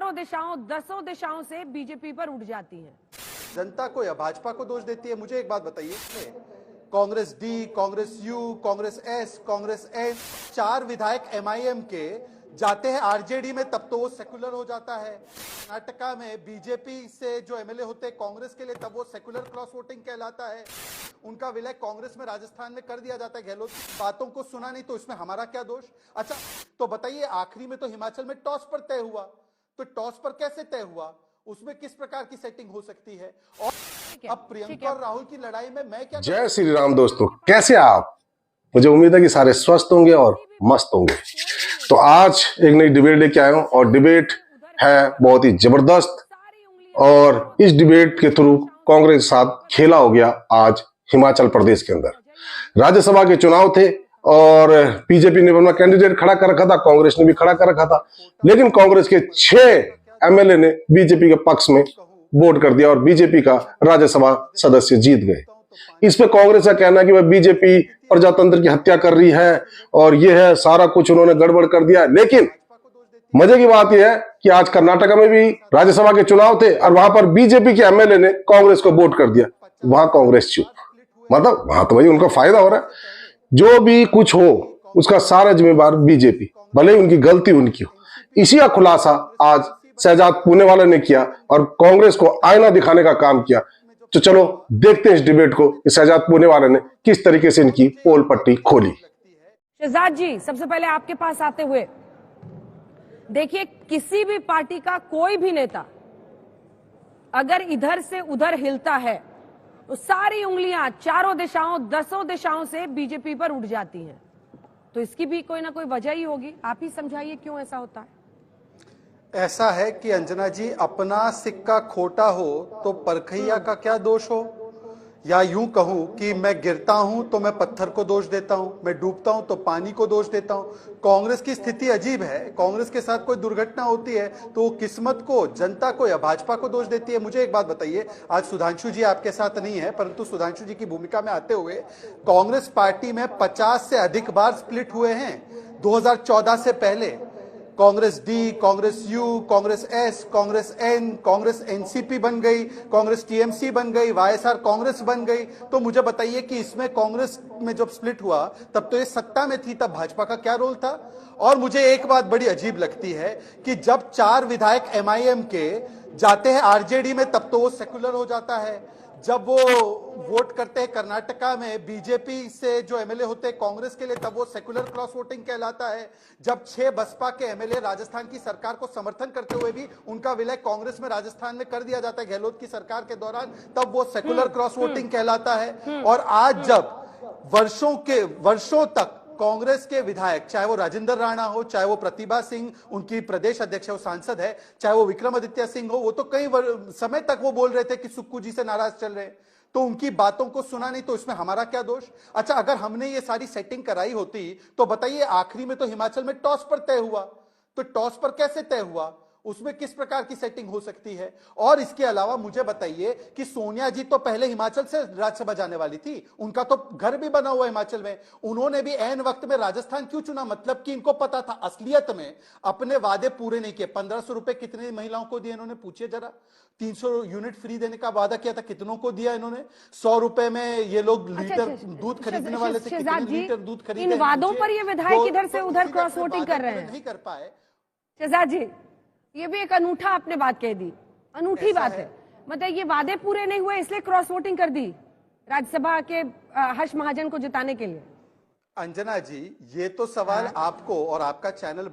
चारों दिशाओं, दसों दिशाओं से बीजेपी पर उठ जाती हैं। जनता को या भाजपा को दोष देती है। मुझे एक बात बताइए, Congress D, Congress U, Congress S, Congress N, 4 विधायक एमआईएम के जाते हैं आरजेडी में, तब तो वो सेकुलर हो जाता है। कर्नाटका में बीजेपी से जो एमएलए होते हैं कांग्रेस के लिए, तब वो सेकुलर क्रॉस वोटिंग कहलाता है। उनका विलय कांग्रेस में राजस्थान में कर दिया जाता है। गहलोत की बातों को सुना नहीं तो इसमें हमारा क्या दोष? अच्छा तो बताइए, आखिरी में तो हिमाचल में टॉस पर तय हुआ, तो टॉस पर कैसे तय हुआ, उसमें किस प्रकार की सेटिंग हो सकती है? और अब प्रियंका और राहुल की लड़ाई में मैं क्या? जय श्री राम दोस्तों, कैसे आप? मुझे उम्मीद है कि सारे स्वस्थ होंगे और मस्त होंगे। तो आज एक नई डिबेट लेके आया हूं और डिबेट है बहुत ही जबरदस्त। और इस डिबेट के थ्रू कांग्रेस के साथ खेला हो गया आज हिमाचल प्रदेश के अंदर। राज्यसभा के चुनाव थे और बीजेपी ने अपना कैंडिडेट खड़ा कर रखा था, कांग्रेस ने भी खड़ा कर रखा था, लेकिन कांग्रेस के 6 एमएलए ने बीजेपी के पक्ष में वोट कर दिया और बीजेपी का राज्यसभा सदस्य जीत गए। इस पे कांग्रेस का कहना है कि वह बीजेपी प्रजातंत्र की हत्या कर रही है और यह है सारा कुछ उन्होंने गड़बड़ कर दिया। लेकिन मजे की बात यह है कि आज कर्नाटका में भी राज्यसभा के चुनाव थे और वहां पर बीजेपी के एमएलए ने कांग्रेस को वोट कर दिया, वहां कांग्रेस चुप। मतलब वहां तो भाई उनका फायदा हो रहा है। जो भी कुछ हो उसका सारा जिम्मेवार बीजेपी, भले ही उनकी गलती उनकी हो। इसी का खुलासा आज शहजाद पूनेवाला ने किया और कांग्रेस को आईना दिखाने का काम किया। तो चलो देखते हैं इस डिबेट को, शहजाद पूनेवाला ने किस तरीके से इनकी पोल पट्टी खोली। शहजाद जी, सबसे पहले आपके पास आते हुए देखिए, किसी भी पार्टी का कोई भी नेता अगर इधर से उधर हिलता है तो सारी उंगलियां चारों दिशाओं, दसों दिशाओं से बीजेपी पर उठ जाती हैं। तो इसकी भी कोई ना कोई वजह ही होगी, आप ही समझाइए क्यों ऐसा होता है। ऐसा है कि अंजना जी, अपना सिक्का खोटा हो तो परखैया का क्या दोष हो, या यूं कहूं कि मैं गिरता हूं तो मैं पत्थर को दोष देता हूं, मैं डूबता हूं तो पानी को दोष देता हूं। कांग्रेस की स्थिति अजीब है। कांग्रेस के साथ कोई दुर्घटना होती है तो वो किस्मत को, जनता को या भाजपा को दोष देती है। मुझे एक बात बताइए, आज सुधांशु जी आपके साथ नहीं है, परंतु सुधांशु जी की भूमिका में आते हुए कांग्रेस पार्टी में 50 से अधिक बार स्प्लिट हुए हैं। 2014 से पहले Congress D, Congress U, Congress S, Congress N, Congress NCP बन गई, कांग्रेस टीएमसी बन गई, वाईएसआर कांग्रेस बन गई। तो मुझे बताइए कि इसमें कांग्रेस में जब स्प्लिट हुआ तब तो ये सत्ता में थी, तब भाजपा का क्या रोल था? और मुझे एक बात बड़ी अजीब लगती है कि जब 4 विधायक एमआईएम के जाते हैं आरजेडी में, तब तो वो सेकुलर हो जाता है। जब वो वोट करते हैं कर्नाटका में बीजेपी से जो एमएलए होते हैं कांग्रेस के लिए, तब वो सेकुलर क्रॉस वोटिंग कहलाता है। जब 6 बसपा के एमएलए राजस्थान की सरकार को समर्थन करते हुए भी उनका विलय कांग्रेस में राजस्थान में कर दिया जाता है गहलोत की सरकार के दौरान, तब वो सेकुलर क्रॉस वोटिंग कहलाता है। और आज जब वर्षों तक कांग्रेस के विधायक, चाहे वो राजेंद्र राणा हो, चाहे वो प्रतिभा सिंह उनकी प्रदेश अध्यक्ष है, वो सांसद है, चाहे वो विक्रमादित्य सिंह हो, वो तो कई समय तक वो बोल रहे थे कि सुक्खू जी से नाराज चल रहे हैं, तो उनकी बातों को सुना नहीं तो इसमें हमारा क्या दोष? अच्छा, अगर हमने ये सारी सेटिंग कराई होती तो बताइए, आखिरी में तो हिमाचल में टॉस पर तय हुआ, तो टॉस पर कैसे तय हुआ, उसमें किस प्रकार की सेटिंग हो सकती है? और इसके अलावा मुझे बताइए कि सोनिया जी तो पहले हिमाचल से राज्यसभा जाने वाली थी, उनका तो घर भी बना हुआ हिमाचल में, उन्होंने भी ऐन वक्त में राजस्थान क्यों चुना? मतलब कि इनको पता था असलियत में अपने वादे पूरे नहीं किए। 1500 रुपए कितनी महिलाओं को दिए इन्होंने, पूछिए जरा। 300 यूनिट फ्री देने का वादा किया था, कितनों को दिया इन्होंने? 100 रुपए में ये लोग लीटर दूध खरीदने वाले थे, कितने लीटर दूध खरीदे? इन वादों पर ये विधायक इधर से उधर क्रॉस वोटिंग कर रहे हैं, नहीं कर पाए। शहजाद जी, ये भी एक अनूठा आपने बात कह दी, अनूठी बात है। मतलब ये वादे पूरे नहीं हुए इसलिए क्रॉस वोटिंग कर दी राज्यसभा के हर्ष महाजन को जिताने के लिए। अंजना जी, ये तो सवाल आपको, और आपका चैनल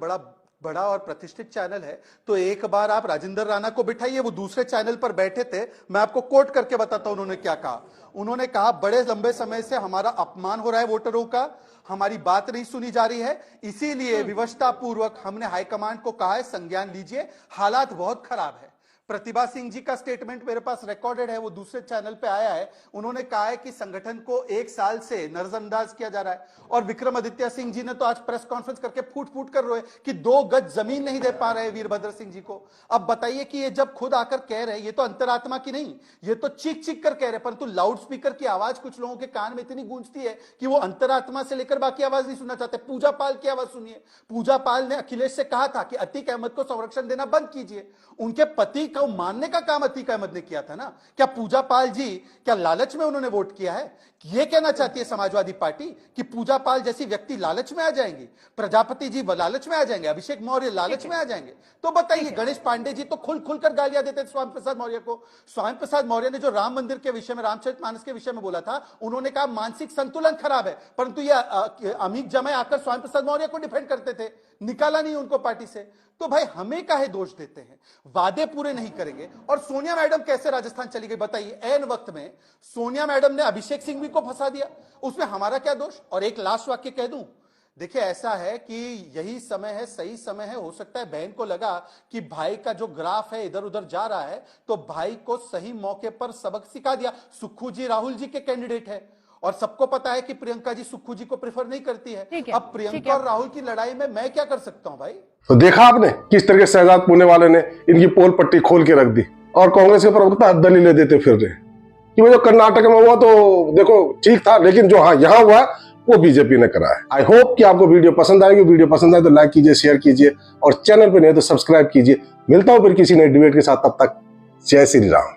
बड़ा और प्रतिष्ठित चैनल है, तो एक बार आप राजेंद्र राणा को बिठाइए, वो दूसरे चैनल पर बैठे थे, मैं आपको कोट करके बताता हूं उन्होंने क्या कहा। उन्होंने कहा, बड़े लंबे समय से हमारा अपमान हो रहा है वोटरों का, हमारी बात नहीं सुनी जा रही है, इसीलिए विवशता पूर्वक हमने हाईकमांड को कहा है संज्ञान लीजिए, हालात बहुत खराब है। प्रतिभा सिंह जी का स्टेटमेंट मेरे पास रिकॉर्डेड है, वो दूसरे चैनल पे आया है। उन्होंने कहा है कि संगठन को 1 साल से नजरअंदाज किया जा रहा है। और विक्रमादित्य सिंह जी ने तो आज प्रेस कॉन्फ्रेंस करके फूट फूट कर रोए कि 2 गज जमीन नहीं दे पा रहे वीरभद्र सिंह जी को। अब बताइए कि ये जब खुद आकर कह रहे हैं, ये तो अंतरात्मा की नहीं, ये तो चीख चीख कर कह रहे, परंतु लाउड स्पीकर की आवाज कुछ लोगों के कान में इतनी गूंजती है कि वो अंतरात्मा से लेकर बाकी आवाज नहीं सुनना चाहते। पूजा पाल की आवाज सुनिए। पूजा पाल ने अखिलेश से कहा था कि अतीक अहमद को संरक्षण देना बंद कीजिए। उनके पति को मानने का काम अतीक अहमद ने किया था ना। क्या पूजा पाल जी क्या लालच में उन्होंने वोट किया है? यह कहना चाहती है समाजवादी पार्टी कि पूजा पाल जैसी व्यक्ति लालच में आ जाएंगी, प्रजापति जी लालच में आ जाएंगे, अभिषेक मौर्य लालच में आ जाएंगे? तो बताइए, गणेश पांडे जी तो खुलकर गालियां देते थे स्वामी प्रसाद मौर्य को। स्वामी प्रसाद मौर्य ने जो राम मंदिर के विषय में, रामचरितमानस के विषय में बोला था, उन्होंने कहा मानसिक संतुलन खराब है, परंतु यह अमीक जमाई आकर स्वामी प्रसाद मौर्य को डिफेंड करते थे, निकाला नहीं उनको पार्टी से। तो भाई हमें काहे दोष देते हैं? वादे पूरे नहीं करेंगे। और सोनिया मैडम कैसे राजस्थान चली गई बताइए? ऐन वक्त में सोनिया मैडम ने अभिषेक सिंघवी को फंसा दिया, उसमें हमारा क्या दोष? और एक लास्ट वाक्य कह दूं, देखिए ऐसा है कि यही समय है, सही समय है। हो सकता है बहन को लगा कि भाई का जो ग्राफ है इधर उधर जा रहा है, तो भाई को सही मौके पर सबक सिखा दिया। सुक्खू जी राहुल जी के कैंडिडेट है और सबको पता है कि प्रियंका जी सुक्खू जी को प्रेफर नहीं करती है। अब प्रियंका और राहुल की लड़ाई में मैं क्या कर सकता हूं भाई? तो देखा आपने किस तरह शहजाद पुणे वाले ने इनकी पोल पट्टी खोल के रख दी और कांग्रेस के प्रवक्ता दलीलें देते फिर रहे कि वो जो कर्नाटक में हुआ तो देखो ठीक था, लेकिन जो हाँ यहाँ हुआ वो बीजेपी ने करा है। आई होप कि आपको वीडियो पसंद आएगी। वीडियो पसंद आए तो लाइक कीजिए, शेयर कीजिए और चैनल पर नहीं तो सब्सक्राइब कीजिए। मिलता हूं फिर किसी नए डिबेट के साथ, तब तक जय श्री राम।